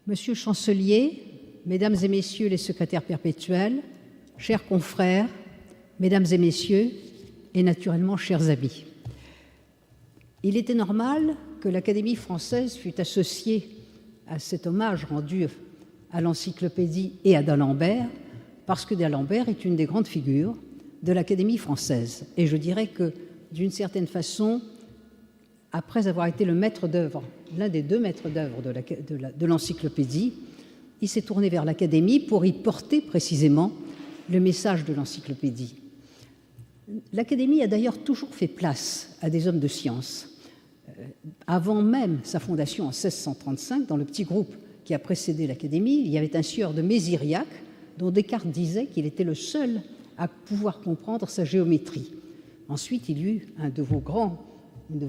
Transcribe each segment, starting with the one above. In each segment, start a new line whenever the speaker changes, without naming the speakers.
Monsieur le chancelier, mesdames et messieurs les secrétaires perpétuels, chers confrères, mesdames et messieurs, et naturellement chers amis. Il était normal que l'Académie française fût associée à cet hommage rendu à l'encyclopédie et à d'Alembert, parce que d'Alembert est une des grandes figures de l'Académie française. Et je dirais que, d'une certaine façon, après avoir été le maître d'œuvre, l'un des deux maîtres d'œuvre de l'encyclopédie, il s'est tourné vers l'Académie pour y porter précisément le message de l'encyclopédie. L'Académie a d'ailleurs toujours fait place à des hommes de science. Avant même sa fondation en 1635, dans le petit groupe qui a précédé l'Académie, il y avait un sieur de Mésiriac dont Descartes disait qu'il était le seul à pouvoir comprendre sa géométrie. Ensuite, il y eut une de vos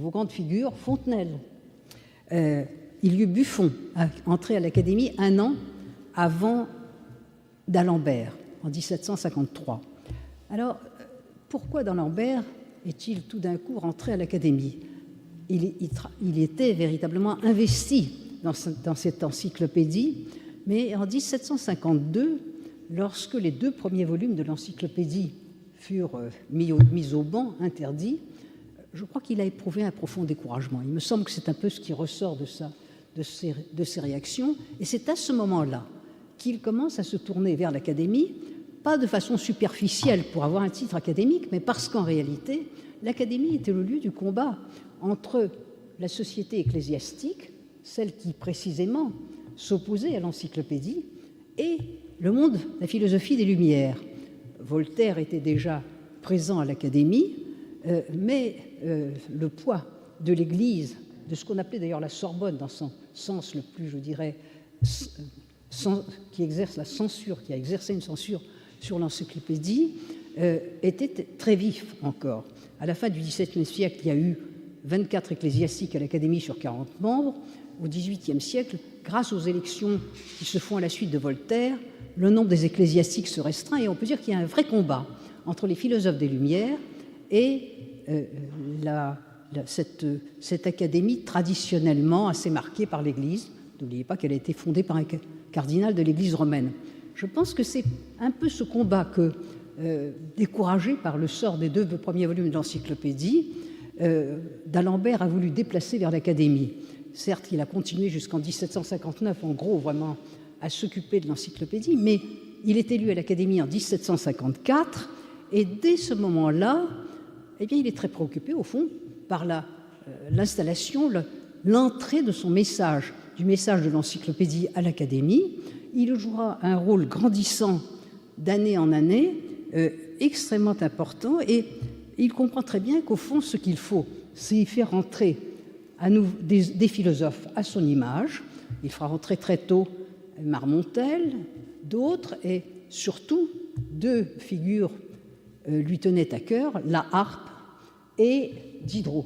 grandes figures, Fontenelle. Il y eut Buffon, entré à l'Académie un an avant d'Alembert, en 1753. Alors, pourquoi d'Alembert est-il tout d'un coup rentré à l'Académie ? Il était véritablement investi dans cette encyclopédie, mais en 1752, lorsque les 2 premiers volumes de l'encyclopédie furent mis au banc, interdits, je crois qu'il a éprouvé un profond découragement. Il me semble que c'est un peu ce qui ressort de ses réactions, et c'est à ce moment-là qu'il commence à se tourner vers l'Académie, pas de façon superficielle pour avoir un titre académique, mais parce qu'en réalité, l'Académie était le lieu du combat entre la société ecclésiastique, celle qui précisément s'opposait à l'encyclopédie, et le monde, la philosophie des Lumières. Voltaire était déjà présent à l'Académie, mais le poids de l'Église, de ce qu'on appelait d'ailleurs la Sorbonne dans son sens le plus, je dirais, qui exerce la censure, qui a exercé une censure sur l'encyclopédie, était très vif encore. À la fin du XVIIe siècle, il y a eu 24 ecclésiastiques à l'Académie sur 40 membres. Au XVIIIe siècle, grâce aux élections qui se font à la suite de Voltaire, le nombre des ecclésiastiques se restreint et on peut dire qu'il y a un vrai combat entre les philosophes des Lumières et cette académie traditionnellement assez marquée par l'Église. N'oubliez pas qu'elle a été fondée par un cardinal de l'Église romaine. Je pense que c'est un peu ce combat que, découragé par le sort des 2 premiers volumes de l'encyclopédie, d'Alembert a voulu déplacer vers l'Académie. Certes, il a continué jusqu'en 1759, en gros, vraiment, à s'occuper de l'encyclopédie, mais il est élu à l'Académie en 1754, et dès ce moment-là, eh bien, il est très préoccupé, au fond, par l'installation, l'entrée de son message, du message de l'encyclopédie à l'Académie. Il jouera un rôle grandissant d'année en année, extrêmement important, et il comprend très bien qu'au fond, ce qu'il faut, c'est y faire rentrer des philosophes à son image. Il fera rentrer très tôt Marmontel, d'autres, et surtout 2 figures lui tenaient à cœur, la harpe et Diderot.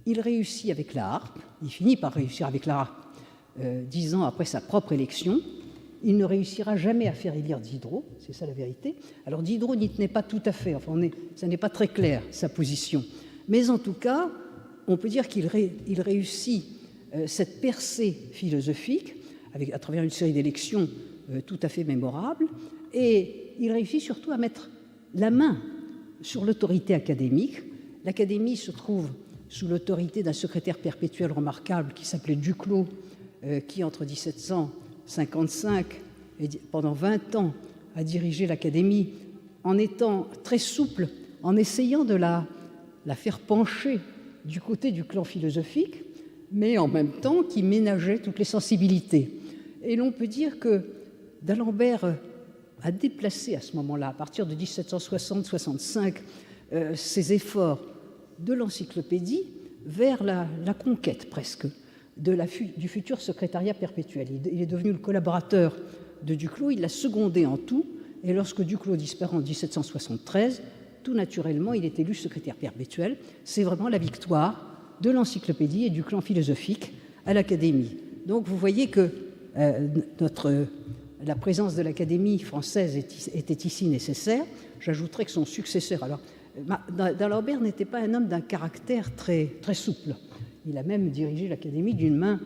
Il réussit avec la harpe, il finit par réussir avec la harpe 10 ans après sa propre élection. Il ne réussira jamais à faire élire Diderot, c'est ça la vérité. Alors Diderot n'y tenait pas tout à fait, enfin ça n'est pas très clair sa position. Mais en tout cas, on peut dire qu'il réussit cette percée philosophique à travers une série d'élections tout à fait mémorables, et il réussit surtout à mettre la main sur l'autorité académique. L'Académie se trouve sous l'autorité d'un secrétaire perpétuel remarquable qui s'appelait Duclos, qui entre 1755 et pendant 20 ans a dirigé l'Académie en étant très souple, en essayant de la faire pencher du côté du clan philosophique, mais en même temps qui ménageait toutes les sensibilités. Et l'on peut dire que d'Alembert a déplacé à ce moment-là, à partir de 1760-65, ses efforts de l'encyclopédie vers la conquête presque du futur secrétariat perpétuel. Il est devenu le collaborateur de Duclos, il l'a secondé en tout, et lorsque Duclos disparaît en 1773, tout naturellement, il est élu secrétaire perpétuel. C'est vraiment la victoire de l'encyclopédie et du clan philosophique à l'Académie. Donc vous voyez que la présence de l'Académie française était ici nécessaire. J'ajouterais que son successeur, alors d'Alembert n'était pas un homme d'un caractère très, très souple. Il a même dirigé l'Académie d'une main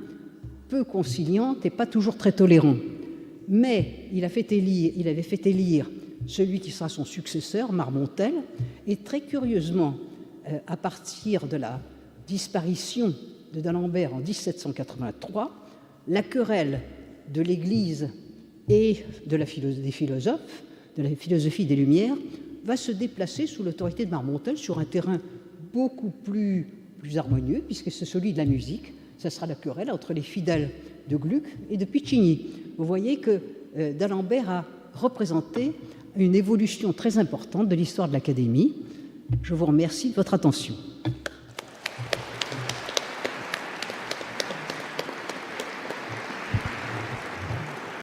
peu conciliante et pas toujours très tolérant. Mais il avait fait élire celui qui sera son successeur, Marmontel, et très curieusement, à partir de la disparition de d'Alembert en 1783, la querelle de l'Église et des philosophes, de la philosophie des Lumières, va se déplacer sous l'autorité de Marmontel sur un terrain beaucoup plus harmonieux, puisque c'est celui de la musique. Ce sera la querelle entre les fidèles de Gluck et de Piccini. Vous voyez que d'Alembert a représenté une évolution très importante de l'histoire de l'Académie. Je vous remercie de votre attention.